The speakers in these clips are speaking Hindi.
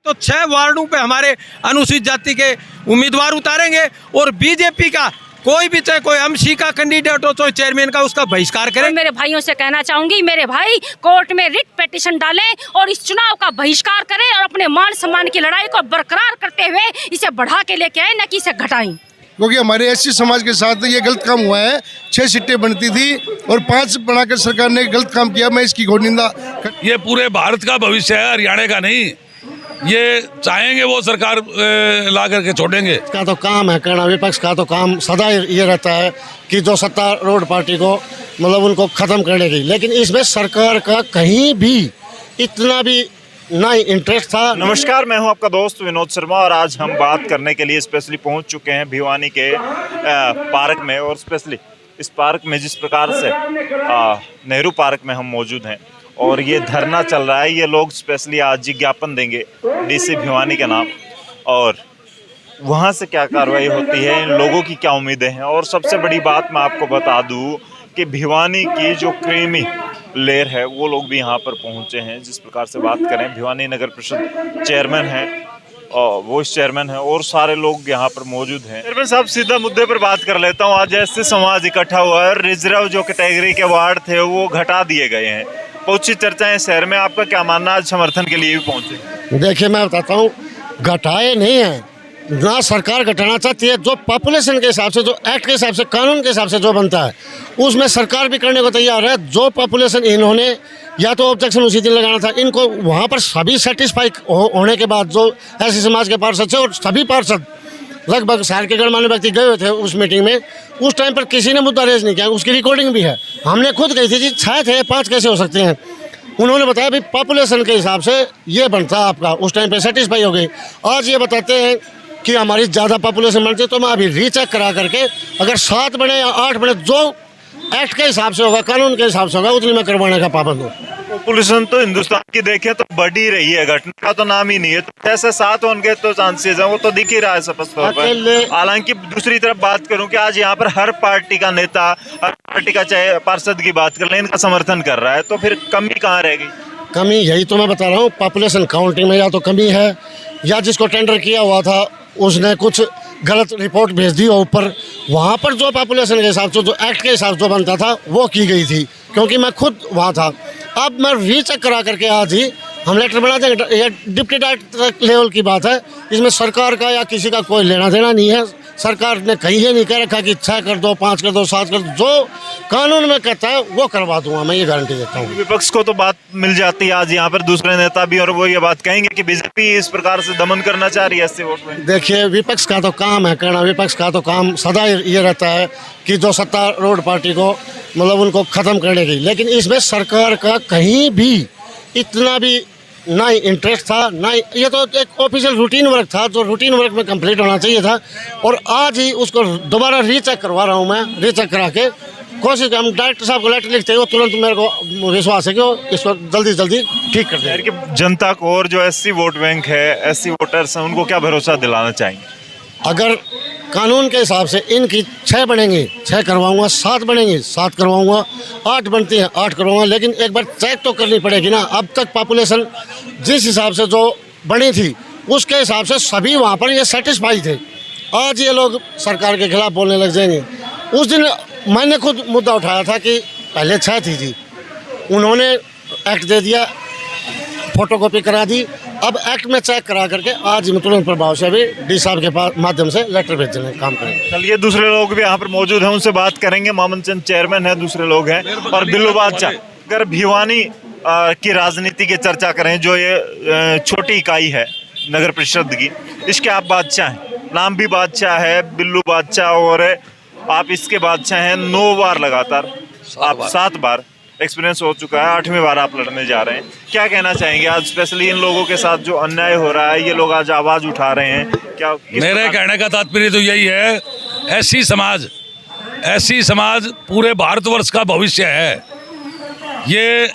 तो 6 वार्डों पे हमारे अनुसूचित जाति के उम्मीदवार उतारेंगे और बीजेपी का कोई भी, चाहे कोई एमसी का कैंडिडेट हो, चाहे चेयरमैन का, उसका बहिष्कार करें। मेरे भाइयों से कहना चाहूंगी, मेरे भाई कोर्ट में रिट पिटीशन डालें और इस चुनाव का बहिष्कार करें और अपने मान सम्मान की लड़ाई को बरकरार करते हुए इसे बढ़ा के लेके आए, न कि इसे घटाएं। क्योंकि हमारे एससी समाज के साथ ये गलत काम हुआ है। 6 सीटें बनती थी और 5 बनाकर सरकार ने गलत काम किया। मैं इसकी घोर निंदा। ये पूरे भारत का भविष्य है, हरियाणा का नहीं। ये चाहेंगे वो सरकार ला करके छोड़ेंगे। इसका तो काम है करना, विपक्ष का तो काम सदा ये रहता है कि जो सत्तारूढ़ पार्टी को मतलब उनको खत्म करने की, लेकिन इसमें सरकार का कहीं भी इतना भी ना इंटरेस्ट था। नमस्कार, मैं हूं आपका दोस्त विनोद शर्मा और आज हम बात करने के लिए स्पेशली पहुंच चुके हैं भिवानी के पार्क में। और स्पेशली इस पार्क में जिस प्रकार से नेहरू पार्क में हम मौजूद हैं और ये धरना चल रहा है, ये लोग स्पेशली आज ज्ञापन देंगे डीसी भिवानी के नाम, और वहाँ से क्या कार्रवाई होती है, इन लोगों की क्या उम्मीदें हैं। और सबसे बड़ी बात मैं आपको बता दूँ कि भिवानी की जो क्रीमी लेयर है वो लोग भी यहाँ पर पहुँचे हैं। जिस प्रकार से बात करें, भिवानी नगर परिषद चेयरमैन हैं और वाइस चेयरमैन है और सारे लोग यहाँ पर मौजूद हैं। चेयरमैन साहब, सीधा मुद्दे पर बात कर लेता हूँ। आज ऐसे समाज इकट्ठा हुआ है, रिजर्व जो कैटेगरी के वार्ड थे वो घटा दिए गए हैं, बहुत सी चर्चाएं शहर में। आपका क्या मानना, आज समर्थन के लिए भी पहुँचे? देखिए, मैं बताता हूँ, घटाए नहीं हैं, ना सरकार घटाना चाहती है। जो पॉपुलेशन के हिसाब से, जो एक्ट के हिसाब से, कानून के हिसाब से जो बनता है उसमें सरकार भी करने को तैयार है। जो पॉपुलेशन इन्होंने या तो ऑब्जेक्शन उसी दिन लगाना था, इनको वहाँ पर सभी सेटिस्फाई होने के बाद जो ऐसे समाज के पार्षद थे और सभी पार्षद लगभग शहर के गणमान्य व्यक्ति गए हुए थे उस मीटिंग में, उस टाइम पर किसी ने मुद्दा रेज नहीं किया। उसकी रिकॉर्डिंग भी है, हमने खुद कही थी जी 6 थे, 5 कैसे हो सकते हैं। उन्होंने बताया भाई पॉपुलेशन के हिसाब से ये बनता आपका, उस टाइम पे सेटिस्फाई हो गई। आज ये बताते हैं कि हमारी ज़्यादा पॉपुलेशन बनती है, तो मैं अभी रीचेक करा करके अगर 7 बने या 8 बने, जो एक्ट के हिसाब से होगा, कानून के हिसाब से होगा, उतनी मैं करवाने का पाबंद हूँ। पॉपुलेशन तो हिंदुस्तान की देखें तो बढ़ ही रही है, घटने का तो नाम ही नहीं है। तो ऐसे 7 होंगे तो चांसेस है, वो तो दिख ही रहा है स्पष्ट तौर पर। हालांकि दूसरी तरफ बात करूं कि आज यहाँ पर हर पार्टी का नेता, हर पार्टी का चाहे पार्षद की बात कर लें, इनका समर्थन कर रहा है, तो फिर कमी कहाँ रह गई? कमी यही तो मैं बता रहा हूँ, पॉपुलेशन काउंटिंग में या तो कमी है, या जिसको टेंडर किया हुआ था उसने कुछ गलत रिपोर्ट भेज दी ऊपर। वहाँ पर जो पॉपुलेशन के हिसाब से, जो एक्ट के हिसाब से जो बनता था वो की गई थी, क्योंकि मैं खुद वहाँ था। अब मैं रीचेक करा करके आज ही हम लेटर बना देंगे। ये डिप्टी डायरेक्टर लेवल की बात है, इसमें सरकार का या किसी का कोई लेना देना नहीं है। सरकार ने कहीं ये नहीं कह रखा कि 6 कर दो, 5 कर दो, 7 कर दो। जो कानून में कहता है वो करवा दूंगा, मैं ये गारंटी देता हूँ। विपक्ष को तो बात मिल जाती है आज यहाँ पर, दूसरे नेता भी, और वो ये बात कहेंगे कि बीजेपी इस प्रकार से दमन करना चाह रही है ऐसे वोट में। देखिए, विपक्ष का तो काम है करना, विपक्ष का तो काम सदा ये रहता है कि जो सत्तारूढ़ पार्टी को मतलब उनको खत्म करने की, लेकिन इसमें सरकार का कहीं भी इतना भी ना इंटरेस्ट था, ना ये तो एक ऑफिशियल रूटीन वर्क था जो रूटीन वर्क में कंप्लीट होना चाहिए था। और आज ही उसको दोबारा रीचेक करवा रहा हूँ मैं, रीचेक करा के कोशिश, हम डायरेक्टर साहब को लेटर लिखते हैं, वो तुरंत मेरे को विश्वास है कि वो इसको जल्दी से जल्दी ठीक कर देंगे। कि जनता को और जो एससी वोट बैंक है, एससी वोटर्स हैं, उनको क्या भरोसा दिलाना चाहेंगे? अगर कानून के हिसाब से इनकी 6 बनेंगे 6 करवाऊंगा, 7 बनेंगे 7 करवाऊंगा, 8 बनती हैं 8 करवाऊंगा, लेकिन एक बार चेक तो करनी पड़ेगी ना। अब तक पॉपुलेशन जिस हिसाब से जो बनी थी उसके हिसाब से सभी वहाँ पर ये सेटिस्फाई थे। आज ये लोग सरकार के खिलाफ बोलने लग जाएंगे। उस दिन मैंने खुद मुद्दा उठाया था कि पहले 6 थी जी, उन्होंने एक्ट दे दिया, फोटोकॉपी करा दी, अब एक्ट में चेक करा करके आज तुरंत प्रभाव से भी डी साहब के पास माध्यम से लेटर भेजने का काम करेंगे। चलिए, दूसरे लोग भी यहाँ पर मौजूद हैं, उनसे बात करेंगे। मामन चंद चेयरमैन है, दूसरे लोग हैं, और बिल्लू बादशाह। अगर भिवानी की राजनीति की चर्चा करें, जो ये छोटी इकाई है नगर परिषद की, इसके आप बादशाह हैं, नाम भी बादशाह है, बिल्लू बादशाह, और आप इसके बादशाह हैं 9 बार लगातार, आप 7 बार एक्सपीरियंस हो चुका है, 8वीं बार आप लड़ने जा रहे हैं। क्या कहना चाहेंगे आज स्पेशली इन लोगों के साथ जो अन्याय हो रहा है, ये लोग आज आवाज उठा रहे हैं, क्या? मेरे कहने का तात्पर्य तो यही है, एससी समाज पूरे भारतवर्ष का भविष्य है। ये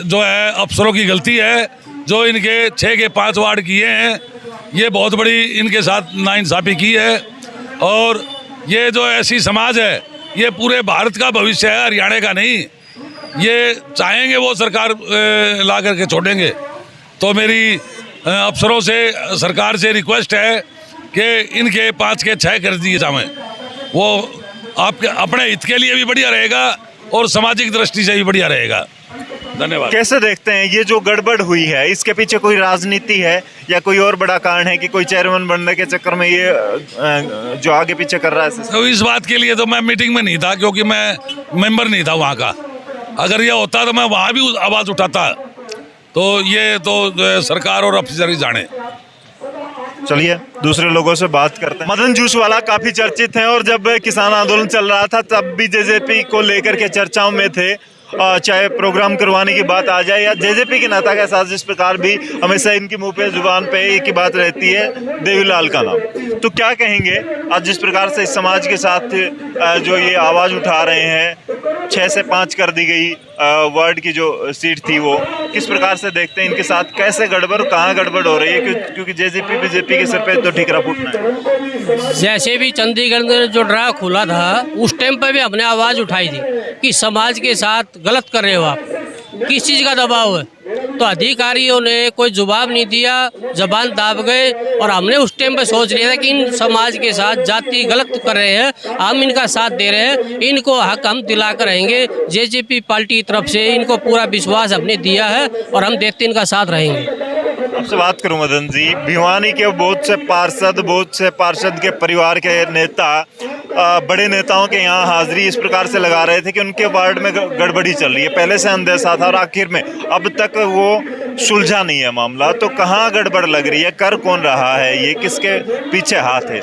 जो है अफसरों की गलती है जो इनके 6 के 5 वार्ड किए हैं, ये बहुत बड़ी इनके साथ नाइंसाफ़ी की है। और ये जो एससी समाज है ये पूरे भारत का भविष्य है, हरियाणा का नहीं। ये चाहेंगे वो सरकार ला करके छोड़ेंगे। तो मेरी अफसरों से, सरकार से रिक्वेस्ट है कि इनके 5 के 6 कर दिए जाएं। वो आपके अपने हित के लिए भी बढ़िया रहेगा और सामाजिक दृष्टि से भी बढ़िया रहेगा। धन्यवाद। कैसे देखते हैं ये जो गड़बड़ हुई है, इसके पीछे कोई राजनीति है या कोई और बड़ा कारण है कि कोई चेयरमैन बनने के चक्कर में ये जो आगे पीछे कर रहा है? तो इस बात के लिए तो मैं मीटिंग में नहीं था, क्योंकि मैं मेंबर नहीं था वहाँ का। अगर ये होता तो मैं वहाँ भी आवाज़ उठाता। तो ये तो सरकार और अफसर ही जाने। चलिए दूसरे लोगों से बात करते हैं। मदन जूसवाला काफी चर्चित हैं और जब किसान आंदोलन चल रहा था तब भी जेजेपी को लेकर के चर्चाओं में थे। चाहे प्रोग्राम करवाने की बात आ जाए या जेजेपी के नेता के साथ, जिस प्रकार भी हमेशा इनकी मुंह पे जुबान पे एक ही बात रहती है, देवीलाल का नाम। तो क्या कहेंगे आज जिस प्रकार से इस समाज के साथ जो ये आवाज़ उठा रहे हैं, 6 से 5 कर दी गई वार्ड की जो सीट थी, वो किस प्रकार से देखते हैं इनके साथ? कैसे गड़बड़, कहाँ गड़बड़ हो रही है? क्योंकि जेजेपी बीजेपी के सिर पे तो ठीकरा फूटना है। जैसे भी चंडीगढ़ में जो ड्रा खुला था उस टाइम पर भी हमने आवाज़ उठाई थी कि समाज के साथ गलत कर रहे हो आप, किस चीज़ का दबाव है। तो अधिकारियों ने कोई जवाब नहीं दिया, जबान दाब गए। और हमने उस टाइम पे सोच लिया था कि इन समाज के साथ जाति गलत कर रहे हैं, हम इनका साथ दे रहे हैं, इनको हक हम दिला कर रहेंगे। जेजेपी पार्टी की तरफ से इनको पूरा विश्वास हमने दिया है और हम देखते इनका साथ रहेंगे। आपसे बात करूं मदन जी, भिवानी के बहुत से पार्षद के परिवार के नेता बड़े नेताओं के यहाँ हाजिरी इस प्रकार से लगा रहे थे कि उनके वार्ड में गड़बड़ी चल रही है। पहले से अंदेशा था और आखिर में अब तक वो सुलझा नहीं है मामला। तो कहाँ गड़बड़ लग रही है, कर कौन रहा है, ये किसके पीछे हाथ है?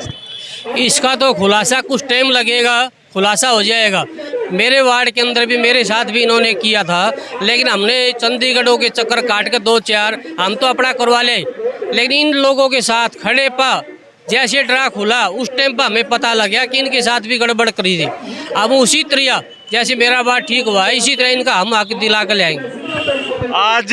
इसका तो खुलासा कुछ टाइम लगेगा, खुलासा हो जाएगा। मेरे वार्ड के अंदर भी मेरे साथ भी इन्होंने किया था, लेकिन हमने चंडीगढ़ों के चक्कर काट के 2-4 हम तो अपना करवा ले। लेकिन इन लोगों के साथ खड़े पा जैसे ड्रा खुला उस टाइम पर हमें पता लग गया कि इनके साथ भी गड़बड़ करी थी। अब उसी तरह जैसे मेरा बात ठीक हुआ है, इसी तरह इनका हम हक दिला कर लाएंगे। आज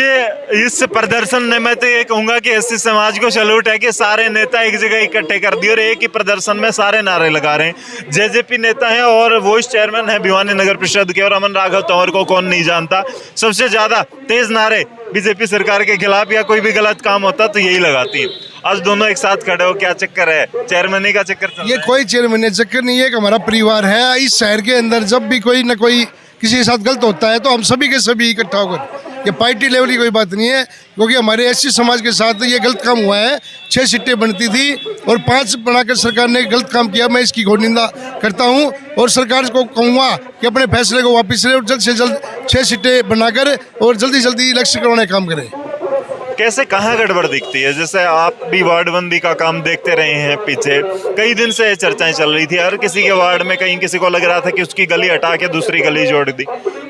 इस प्रदर्शन में मैं तो ये कहूँगा कि एससी समाज को सैल्यूट है कि सारे नेता एक जगह इकट्ठे कर दिए और एक ही प्रदर्शन में सारे नारे लगा रहे हैं। जेजेपी नेता हैं और वाइस चेयरमैन है भिवानी नगर परिषद के, और अमन राघव तंवर को कौन नहीं जानता। सबसे ज़्यादा तेज नारे बीजेपी सरकार के खिलाफ या कोई भी गलत काम होता तो यही लगाती है। आज दोनों एक साथ खड़े हो, क्या चक्कर है? चेयरमैनी का चक्कर चल रहा है? ये कोई चेयरमैनी चक्कर नहीं है, कि हमारा परिवार है इस शहर के अंदर। जब भी कोई न कोई किसी के साथ गलत होता है तो हम सभी के सभी इकट्ठा होकर, ये पार्टी लेवल की कोई बात नहीं है, क्योंकि हमारे एससी समाज के साथ ये गलत काम हुआ है। 6 सीटें बनती थी और 5 बनाकर सरकार ने गलत काम किया। मैं इसकी घोर निंदा करता हूं और सरकार को कहूँगा कि अपने फैसले को वापस ले और जल्द से जल्द 6 सीटें बनाकर और जल्दी जल्दी इलेक्शन करवाने का काम करें। कैसे, कहाँ गड़बड़ दिखती है? जैसे आप भी वार्डबंदी का काम देखते रहे हैं, पीछे कई दिन से चर्चाएं चल रही थी। हर किसी के वार्ड में कहीं किसी को लग रहा था कि उसकी गली हटा के दूसरी गली जोड़ दी।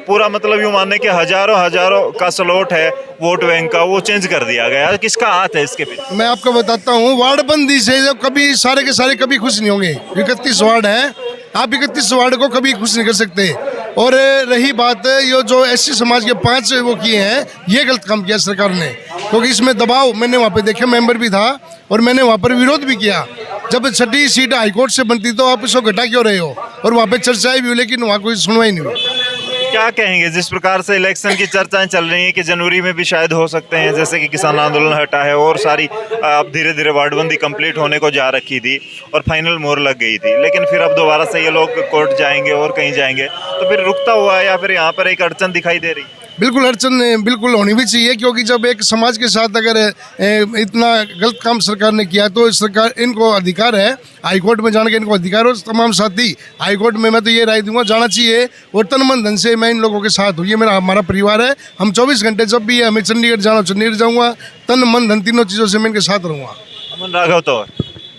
पूरा मतलब यूँ मानने कि हजारों का स्लॉट है वोट बैंक का, वो चेंज कर दिया गया। किसका हाथ है इसके पीछे? मैं आपको बताता हूँ, वार्डबंदी से जब कभी सारे के सारे कभी खुश नहीं होंगे। 31 वार्ड है, आप 31 वार्ड को कभी खुश नहीं कर सकते। और रही बात ये जो एससी समाज के 5 वो किए हैं, ये गलत काम किया सरकार ने, क्योंकि इसमें दबाव मैंने वहाँ पे देखे, मेंबर भी था और मैंने वहाँ पर विरोध भी किया। जब 6ठी सीट हाईकोर्ट से बनती तो आप इसको घटा क्यों रहे हो? और वहाँ पे चर्चाएं भी हुई, लेकिन वहाँ कोई सुनवाई नहीं हुई। क्या कहेंगे जिस प्रकार से इलेक्शन की चर्चाएं चल रही हैं कि जनवरी में भी शायद हो सकते हैं, जैसे कि किसान आंदोलन हटा है और सारी अब धीरे धीरे वार्डबंदी कंप्लीट होने को जा रखी थी और फाइनल मोहर लग गई थी, लेकिन फिर अब दोबारा से ये लोग कोर्ट जाएंगे और कहीं जाएंगे, तो फिर रुकता हुआ है या फिर यहाँ पर एक अड़चन दिखाई दे रही? बिल्कुल अड़चन बिल्कुल होनी भी चाहिए, क्योंकि जब एक समाज के साथ अगर इतना गलत काम सरकार ने किया तो सरकार, इनको अधिकार है हाईकोर्ट में जाने के, इनको अधिकार हो। तमाम साथी हाईकोर्ट में मैं तो ये राय दूंगा जाना चाहिए और तन मन धन से मैं इन लोगों के साथ हूँ। ये हमारा परिवार है, हम 24 घंटे जब भी हमें चंडीगढ़ जाना चंडीगढ़ जाऊँगा, तन मन धन तीनों चीज़ों से मैं इनके साथ रहूँगा। अमन राघव तो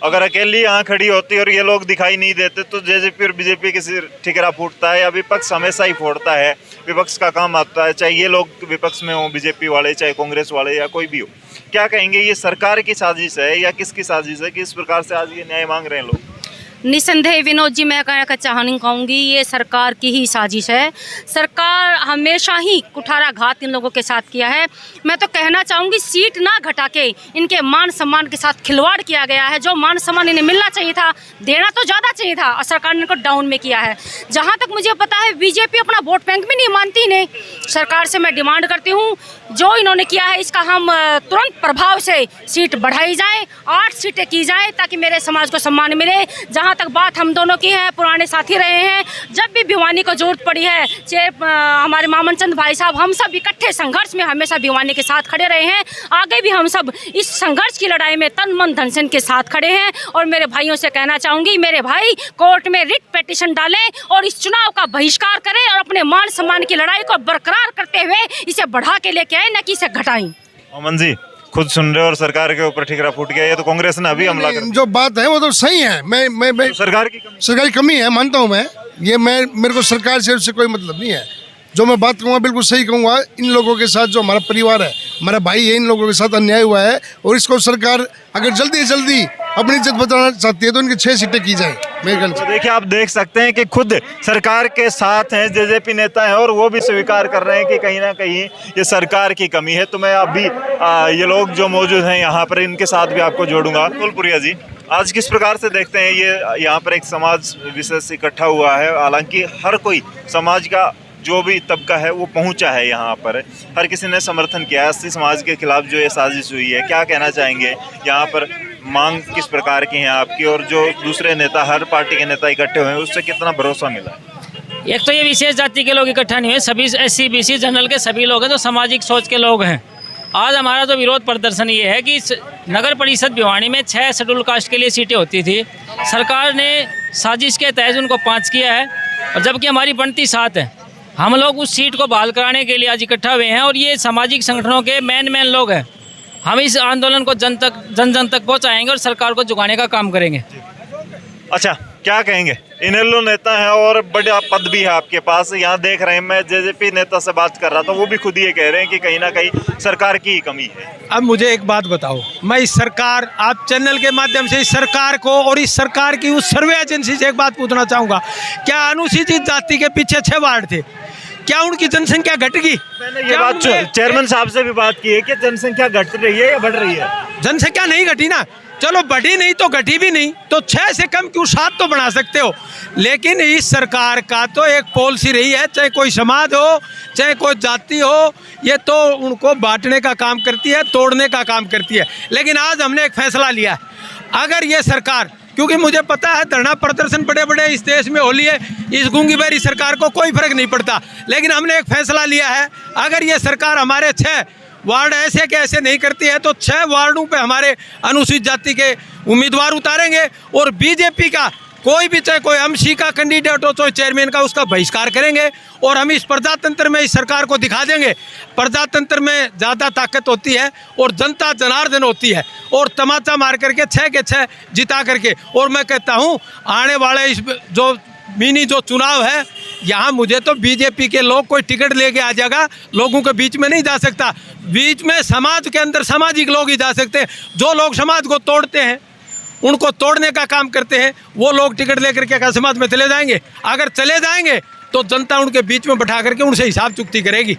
अगर अकेली यहाँ खड़ी होती और ये लोग दिखाई नहीं देते तो जेजेपी और बीजेपी के सिर ठिकरा फूटता है या विपक्ष हमेशा ही फोड़ता है। विपक्ष का काम आता है, चाहे ये लोग विपक्ष में हो, बीजेपी वाले, चाहे कांग्रेस वाले या कोई भी हो। क्या कहेंगे, ये सरकार की साजिश है या किसकी साजिश है कि इस प्रकार से आज ये न्याय मांग रहे हैं लोग? निसंदेह विनोद जी, मैं कहूँगी ये सरकार की ही साजिश है। सरकार हमेशा ही कुठाराघात इन लोगों के साथ किया है। मैं तो कहना चाहूँगी सीट ना घटा के इनके मान सम्मान के साथ खिलवाड़ किया गया है। जो मान सम्मान इन्हें मिलना चाहिए था, देना तो ज़्यादा चाहिए था, और सरकार ने इनको डाउन में किया है। जहाँ तक मुझे पता है बीजेपी अपना वोट बैंक भी नहीं मानती इन्हें। सरकार से मैं डिमांड करती हूँ जो इन्होंने किया है इसका हम तुरंत प्रभाव से सीट बढ़ाई जाए, 8 सीटें की जाएँ ताकि मेरे समाज को सम्मान मिले। जहाँ तक बात हम दोनों की है, पुराने साथी रहे हैं, जब भी भिवानी को जरूरत पड़ी है, चाहे हमारे मामन चंद भाई साहब, हम सब इकट्ठे संघर्ष में हमेशा भिवानी के साथ खड़े रहे हैं। आगे भी हम सब इस संघर्ष की लड़ाई में तन मन धन से के साथ खड़े हैं। और मेरे भाइयों से कहना चाहूँगी, मेरे भाई कोर्ट में रिट पिटीशन डालें और इस चुनाव का बहिष्कार करें और अपने मान सम्मान की लड़ाई को बरकरार करते हुए इसे बढ़ा के लेके आए, न कि इसे घटाएं। अमन जी खुद सुन रहे हो और सरकार के ऊपर ठिकरा फूट गया। ये तो कांग्रेस ने अभी हमला कर जो बात है वो तो सही है। मैं सरकारी कमी है मानता हूँ। ये मेरे को सरकार से उससे कोई मतलब नहीं है। जो मैं बात कहूँगा बिल्कुल सही कहूँगा। इन लोगों के साथ जो हमारा परिवार है, हमारा भाई है, इन लोगों के साथ अन्याय हुआ है और इसको सरकार अगर जल्दी से जल्दी अपनी इज्जत बचाना चाहती है तो इनकी 6 सीटें की जाए। तो देखिए आप देख सकते हैं कि खुद सरकार के साथ हैं जेजेपी नेता हैं और वो भी स्वीकार कर रहे हैं कि कहीं ना कहीं ये सरकार की कमी है। तो मैं अभी ये लोग जो मौजूद हैं यहाँ पर, इनके साथ भी आपको जोड़ूंगा। फुलपुरिया जी, आज किस प्रकार से देखते हैं ये यहाँ पर एक समाज विशेष इकट्ठा हुआ है। हालांकि हर कोई समाज का जो भी तबका है वो पहुंचा है यहाँ पर, हर किसी ने समर्थन किया है। 80 समाज के खिलाफ जो ये साजिश हुई है, क्या कहना चाहेंगे? यहाँ पर मांग किस प्रकार की है आपकी, और जो दूसरे नेता, हर पार्टी के नेता इकट्ठे हुए हैं, उससे कितना भरोसा मिला? एक तो ये विशेष जाति के लोग इकट्ठा नहीं हुए, सभी SC BC जनरल के सभी लोग हैं जो सामाजिक सोच के लोग हैं। आज हमारा जो विरोध प्रदर्शन ये है कि नगर परिषद भिवानी में 6 शेड्यूल कास्ट के लिए सीटें होती थी, सरकार ने साजिश के तहत उनको 5 किया है, और जबकि हमारी बनती 7 है। हम लोग उस सीट को बहाल कराने के लिए आज इकट्ठा हुए हैं और ये सामाजिक संगठनों के मेन लोग हैं। हम इस आंदोलन को जन जन तक पहुंचाएंगे और सरकार को झुकाने का काम करेंगे। अच्छा, क्या कहेंगे? इनेलो नेता है और बड़ा पद भी है आपके पास। यहाँ देख रहे हैं, मैं जेजेपी नेता से बात कर रहा था, वो भी खुद ये कह रहे हैं कि कहीं ना कहीं सरकार की कमी है। अब मुझे एक बात बताओ, मैं इस सरकार, आप चैनल के माध्यम से इस सरकार को और इस सरकार की उस सर्वे एजेंसी से एक बात पूछना चाहूँगा, क्या अनुसूचित जाति के पीछे 6 वार्ड थे, क्या उनकी जनसंख्या घट गई? मैंने ये बात चेयरमैन साहब से भी बात की है कि जनसंख्या घट रही है या बढ़ रही है? जनसंख्या नहीं घटी ना, चलो बढ़ी नहीं तो घटी भी नहीं, तो 6 से कम क्यों 7 तो बना सकते हो। लेकिन इस सरकार का तो एक पॉलिसी रही है, चाहे कोई समाज हो, चाहे कोई जाति हो, ये तो उनको बांटने का काम करती है, तोड़ने का काम करती है। लेकिन आज हमने एक फैसला लिया है, अगर ये सरकार, क्योंकि मुझे पता है धरना प्रदर्शन बड़े बड़े इस देश में हो लिए, इस गूंगी बहरी सरकार को कोई फर्क नहीं पड़ता, लेकिन हमने एक फैसला लिया है, अगर ये सरकार हमारे 6 वार्ड ऐसे के ऐसे नहीं करती है तो 6 वार्डों पे हमारे अनुसूचित जाति के उम्मीदवार उतारेंगे और बीजेपी का कोई भी, चाहे कोई MC का कैंडिडेट हो, चाहे चेयरमैन का, उसका बहिष्कार करेंगे। और हम इस प्रजातंत्र में इस सरकार को दिखा देंगे, प्रजातंत्र में ज़्यादा ताकत होती है और जनता जनार्दन होती है, और तमाचा मार करके 6 के 6 जिता करके। और मैं कहता हूँ आने वाले इस जो मिनी जो चुनाव है, यहाँ मुझे तो बीजेपी के लोग कोई टिकट लेके आ जाएगा, लोगों के बीच में नहीं जा सकता। बीच में समाज के अंदर सामाजिक लोग ही जा सकते हैं। जो लोग समाज को तोड़ते हैं, उनको तोड़ने का काम करते हैं, वो लोग टिकट लेकर के समाज में चले जाएंगे। अगर चले जाएंगे तो जनता उनके बीच में बैठा करके उनसे हिसाब चुकती करेगी।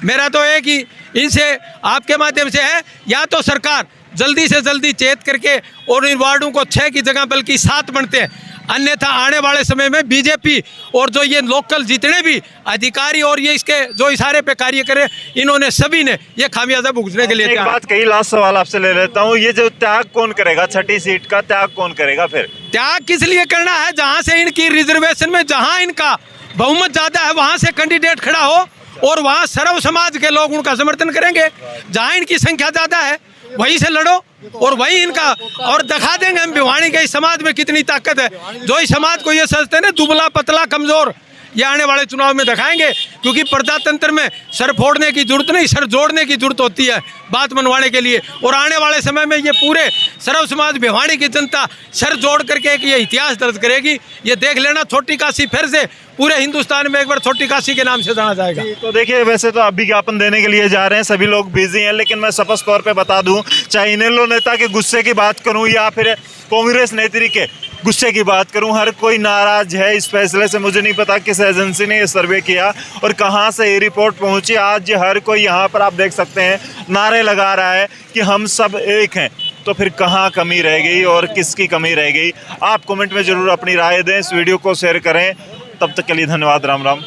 मेरा तो एक ही इनसे आपके माध्यम से है, या तो सरकार जल्दी से जल्दी चेत करके और इन वार्डों को 6 की जगह बल्कि 7 बनते हैं, अन्यथा आने वाले समय में बीजेपी और जो ये लोकल जितने भी अधिकारी और ये इसके जो इशारे पे कार्य करे, इन्होंने सभी ने ये खामियाजा भुगतने के लिए। एक बात कही, लास्ट सवाल आपसे ले लेता हूँ, ये जो त्याग कौन करेगा? 6ठी सीट का त्याग कौन करेगा? फिर त्याग किस लिए करना है? जहाँ से इनकी रिजर्वेशन में जहाँ इनका बहुमत ज़्यादा है वहाँ से कैंडिडेट खड़ा हो और वहाँ सर्व समाज के लोग उनका समर्थन करेंगे। जहाँ इनकी संख्या ज़्यादा है वहीं से लड़ो और वही इनका, और दिखा देंगे हम भिवानी के इस समाज में कितनी ताकत है। जो इस समाज को ये समझते हैं ना दुबला पतला कमज़ोर, ये आने वाले चुनाव में दिखाएंगे। क्योंकि प्रजातंत्र में सर फोड़ने की जरूरत नहीं, सर जोड़ने की जरूरत होती है बात मनवाने के लिए। और आने वाले समय में ये पूरे सर्व समाज भिवानी की जनता सर जोड़ करके एक ये इतिहास दर्ज करेगी। ये देख लेना, छोटी काशी फिर से पूरे हिंदुस्तान में एक बार छोटी काशी के नाम से जाना जाएगा। तो देखिए, वैसे तो आप विज्ञापन देने के लिए जा रहे हैं, सभी लोग बिजी हैं, लेकिन मैं स्पष्ट तौर पे बता दूं, चाहे इनेलो नेता के गुस्से की बात करूं या फिर कांग्रेस नेत्री के गुस्से की बात करूं, हर कोई नाराज है इस फैसले से। मुझे नहीं पता किस एजेंसी ने ये सर्वे किया और कहां से ये रिपोर्ट पहुंची। आज हर कोई यहां पर आप देख सकते हैं नारे लगा रहा है कि हम सब एक हैं। तो फिर कहां कमी रह गई और किसकी कमी रह गई? आप कमेंट में ज़रूर अपनी राय दें, इस वीडियो को शेयर करें। तब तक के लिए धन्यवाद। राम राम।